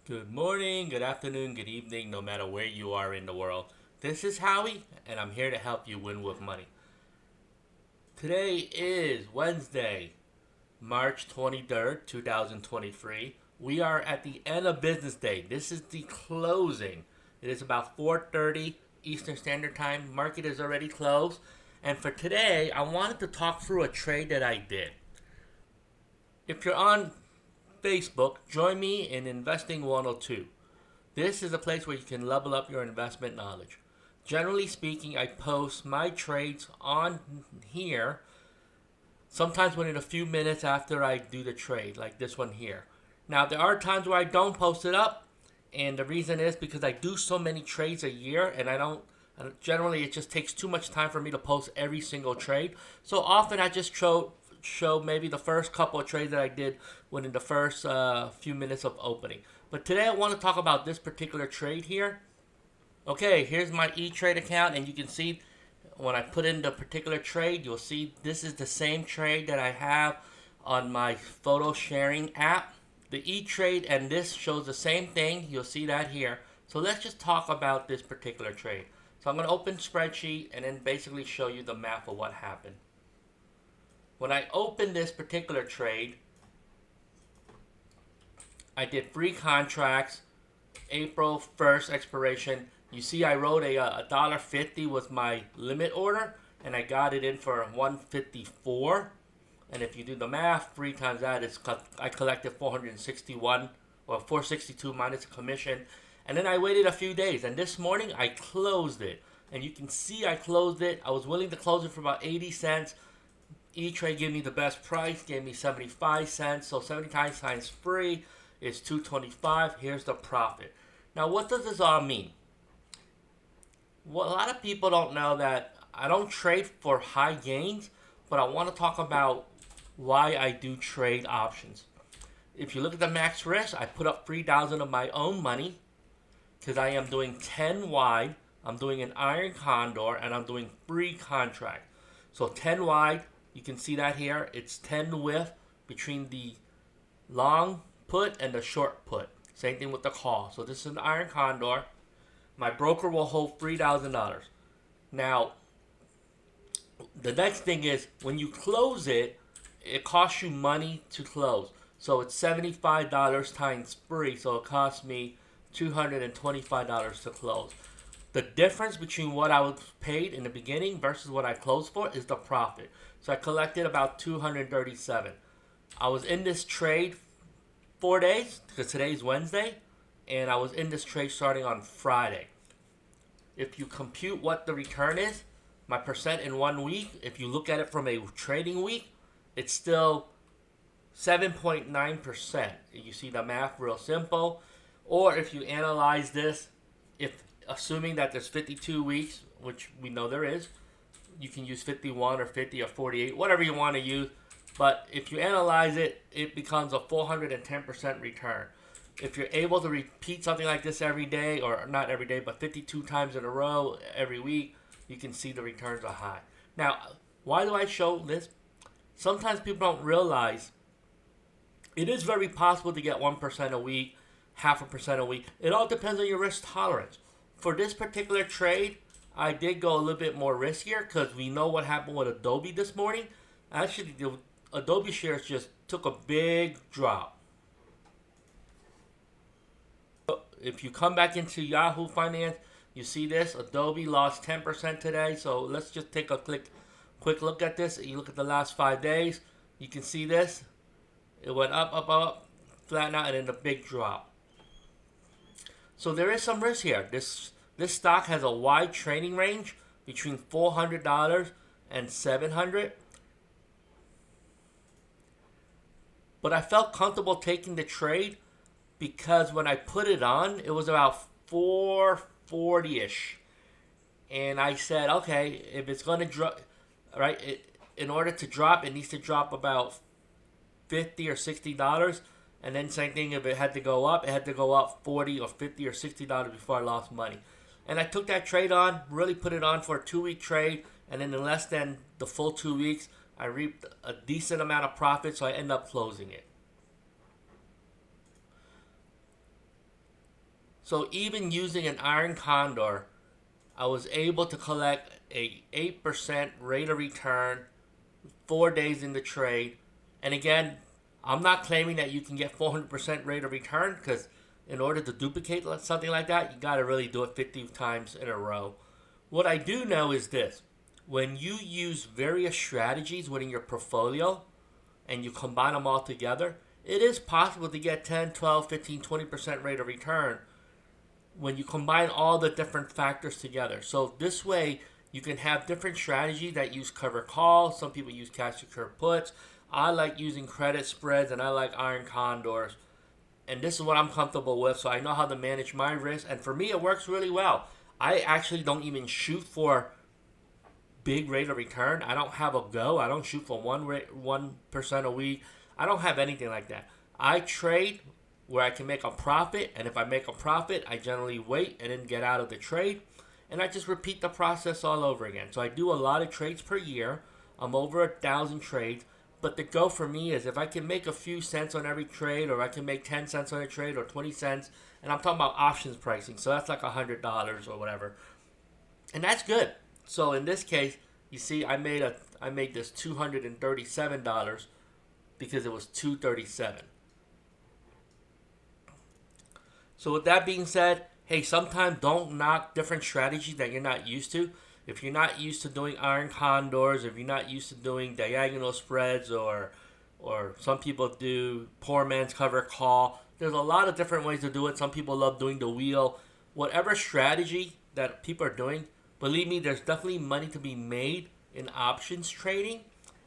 Good morning, good afternoon, good evening, no matter where you are in the world. This is Howie, and I'm here to help you win with money. Today is Wednesday, March 23rd, 2023. We are at the end of business day. This is the closing. It is about 4:30 Eastern Standard Time. Market is already closed. And for today, I wanted to talk through a trade that I did. If you're on Facebook, join me in Investing 102. This is a place where you can level up your investment knowledge. Generally speaking, I post my trades on here sometimes within a few minutes after I do the trade, like this one here. Now, there are times where I don't post it up, and the reason is because I do so many trades a year, and I don't. Generally, it just takes too much time for me to post every single trade. So often, I just show maybe the first couple of trades that I did within the first few minutes of opening. But today, I want to talk about this particular trade here. Okay, here's my ETrade account, and you can see when I put in the particular trade, you'll see this is the same trade that I have on my photo sharing app. The ETrade and this shows the same thing. You'll see that here. So let's just talk about this particular trade. So I'm going to open Spreadsheet and then basically show you the map of what happened. When I opened this particular trade, I did 3 contracts, April 1st expiration. You see I wrote a $1.50 was my limit order, and I got it in for 154. And if you do the math, 3 times that is I collected 461 or 462 minus a commission. And then I waited a few days, and this morning I closed it. And you can see I closed it. I was willing to close it for about 80 cents. ETrade gave me the best price, gave me 75 cents. So 75 times free is 225. Here's the profit. Now, what does this all mean? Well, a lot of people don't know that I don't trade for high gains, but I want to talk about why I do trade options. If you look at the max risk, I put up 3,000 of my own money because I am doing 10 wide. I'm doing an Iron Condor, and I'm doing 3 contracts. So 10 wide, you can see that here. It's 10 width between the long put and the short put. Same thing with the call. So this is an Iron Condor. My broker will hold $3,000. Now, the next thing is when you close it, it costs you money to close. So it's $75 times free. So it costs me $225 to close. The difference between what I was paid in the beginning versus what I closed for is the profit. So I collected about 237. I was in this trade 4 days because today's Wednesday, and I was in this trade starting on Friday. If you compute what the return is, my percent in 1 week, if you look at it from a trading week, it's still 7.9%. You see the math real simple. Or if you analyze this, if assuming that there's 52 weeks, which we know there is, you can use 51 or 50 or 48, whatever you want to use. But if you analyze it, it becomes a 410% return. If you're able to repeat something like this every day, or not every day, but 52 times in a row every week, you can see the returns are high. Now, why do I show this? Sometimes people don't realize it is very possible to get 1% a week, 0.5% a week. It all depends on your risk tolerance. For this particular trade, I did go a little bit more riskier because we know what happened with Adobe this morning. Actually, the Adobe shares just took a big drop. If you come back into Yahoo Finance, you see this. Adobe lost 10% today. So let's just take a quick look at this. You look at the last 5 days. You can see this. It went up, flatten out, and then a big drop. So there is some risk here. This stock has a wide trading range between $400 and $700. But I felt comfortable taking the trade because when I put it on, it was about 440-ish. And I said, okay, if it's going to drop, right, in order to drop, it needs to drop about $50 or $60. And then same thing, if it had to go up, it had to go up $40 or $50 or $60 before I lost money. And I took that trade on, really put it on for a 2-week trade. And then in less than the full 2 weeks, I reaped a decent amount of profit, so I ended up closing it. So even using an Iron Condor, I was able to collect a 8% rate of return 4 days in the trade. And again, I'm not claiming that you can get 400% rate of return, because in order to duplicate something like that, you got to really do it 50 times in a row. What I do know is this: when you use various strategies within your portfolio and you combine them all together, it is possible to get 10, 12, 15, 20% rate of return when you combine all the different factors together. So this way, you can have different strategies that use cover calls. Some people use cash secured puts. I like using credit spreads, and I like Iron Condors. And this is what I'm comfortable with, so I know how to manage my risk. And for me, it works really well. I actually don't even shoot for big rate of return. I don't have a go. I don't shoot for 1% a week. I don't have anything like that. I trade where I can make a profit, and if I make a profit, I generally wait and then get out of the trade, and I just repeat the process all over again. So I do a lot of trades per year. I'm over 1,000 trades, but the go for me is if I can make a few cents on every trade, or I can make 10 cents on a trade, or 20 cents, and I'm talking about options pricing, so that's like $100 or whatever, and that's good. So in this case, you see, I made this $237 because it was $237. So with that being said, hey, sometimes don't knock different strategies that you're not used to. If you're not used to doing Iron Condors, if you're not used to doing diagonal spreads, or some people do poor man's cover call, there's a lot of different ways to do it. Some people love doing the wheel. Whatever strategy that people are doing, believe me, there's definitely money to be made in options trading,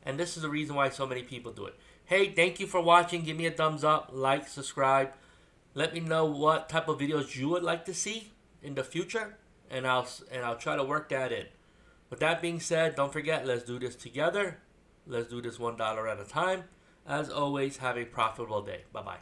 and this is the reason why so many people do it. Hey, thank you for watching. Give me a thumbs up, like, subscribe. Let me know what type of videos you would like to see in the future, and I'll try to work that in. With that being said, don't forget, let's do this together. Let's do this $1 at a time. As always, have a profitable day. Bye-bye.